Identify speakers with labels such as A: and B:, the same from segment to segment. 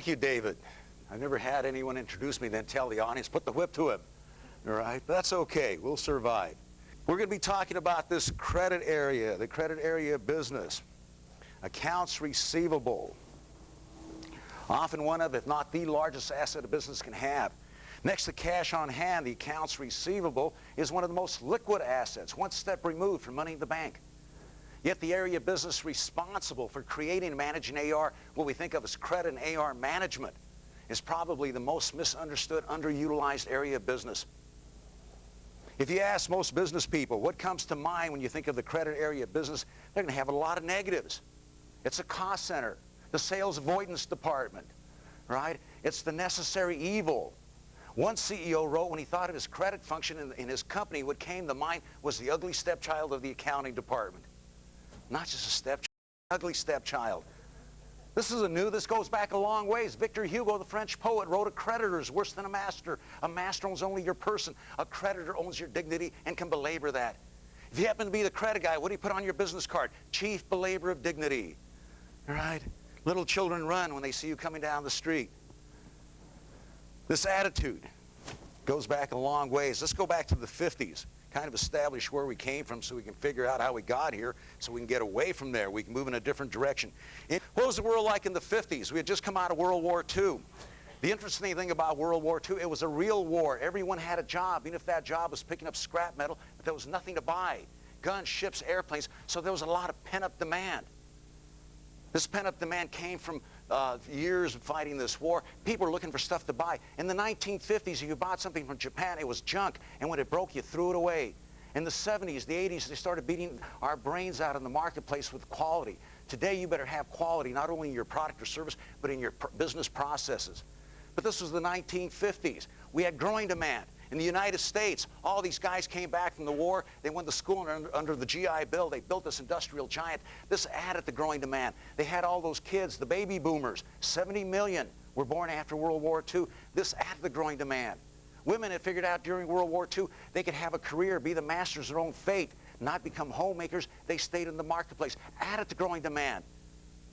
A: Thank you, David. I've never had anyone introduce me then tell the audience, put the whip to him. All right, but that's okay. We'll survive. We're going to be talking about this credit area, the credit area business. Accounts receivable. Often one of, if not the largest asset a business can have. Next to cash on hand, the accounts receivable is one of the most liquid assets, one step removed from money in the bank. Yet the area business responsible for creating and managing AR, what we think of as credit and AR management, is probably the most misunderstood, underutilized area of business. If you ask most business people what comes to mind when you think of the credit area business, they're going to have a lot of negatives. It's a cost center, the sales avoidance department, right? It's the necessary evil. One CEO wrote when he thought of his credit function in his company, what came to mind was the ugly stepchild of the accounting department. Not just a stepchild, ugly stepchild. This goes back a long ways. Victor Hugo, the French poet, wrote, "A creditor is worse than a master. A master owns only your person. A creditor owns your dignity and can belabor that." If you happen to be the credit guy, what do you put on your business card? Chief Belabor of Dignity. All right? Little children run when they see you coming down the street. This attitude goes back a long ways. Let's go back to the 50s. Kind of establish where we came from so we can figure out how we got here, so we can get away from there. We can move in a different direction. What was the world like in the 50s? We had just come out of World War II. The interesting thing about World War II, it was a real war. Everyone had a job, even if that job was picking up scrap metal, but there was nothing to buy. Guns, ships, airplanes, so there was a lot of pent-up demand. This pent-up demand came from years of fighting this war. People were looking for stuff to buy. In the 1950s, if you bought something from Japan, it was junk, and when it broke, you threw it away. In the 70s, the 80s, they started beating our brains out in the marketplace with quality. Today, you better have quality, not only in your product or service, but in your business processes. But this was the 1950s. We had growing demand. In the United States, all these guys came back from the war. They went to school under the GI Bill. They built this industrial giant. This added to growing demand. They had all those kids, the baby boomers. 70 million were born after World War II. This added to growing demand. Women had figured out during World War II they could have a career, be the masters of their own fate, not become homemakers. They stayed in the marketplace. Added to growing demand.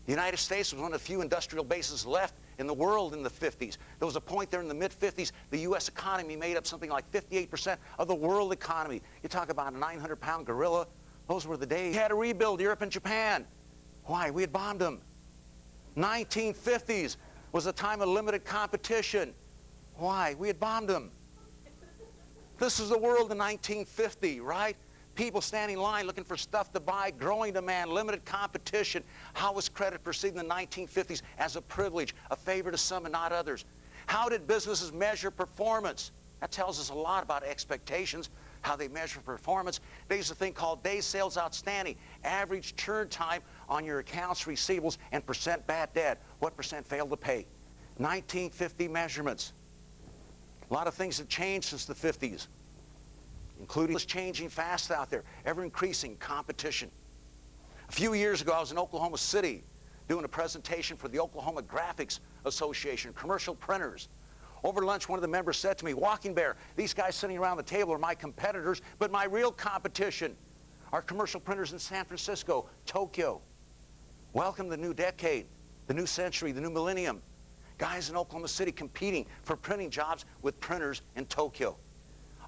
A: The United States was one of the few industrial bases left in the world in the 50s. There was a point there in the mid-50s, the U.S. economy made up something like 58% of the world economy. You talk about a 900-pound gorilla. Those were the days. We had to rebuild Europe and Japan. Why? We had bombed them. 1950s was a time of limited competition. Why? We had bombed them. This is the world in 1950, right? People standing in line looking for stuff to buy, growing demand, limited competition. How was credit perceived in the 1950s? As a privilege, a favor to some and not others. How did businesses measure performance? That tells us a lot about expectations, how they measure performance. They used a thing called days sales outstanding, average turn time on your accounts receivables, and percent bad debt. What percent failed to pay? 1950 measurements. A lot of things have changed since the 50s. Including what's changing fast out there, ever-increasing competition. A few years ago, I was in Oklahoma City doing a presentation for the Oklahoma Graphics Association, commercial printers. Over lunch, one of the members said to me, "WalkingBear, these guys sitting around the table are my competitors, but my real competition are commercial printers in San Francisco, Tokyo. Welcome the new decade, the new century, the new millennium. Guys in Oklahoma City competing for printing jobs with printers in Tokyo."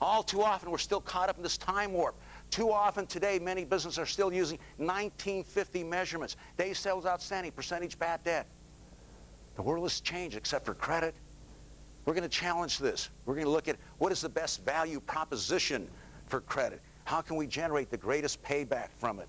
A: All too often, we're still caught up in this time warp. Too often today, many businesses are still using 1950 measurements. Days sales outstanding, percentage bad debt. The world has changed except for credit. We're going to challenge this. We're going to look at what is the best value proposition for credit. How can we generate the greatest payback from it?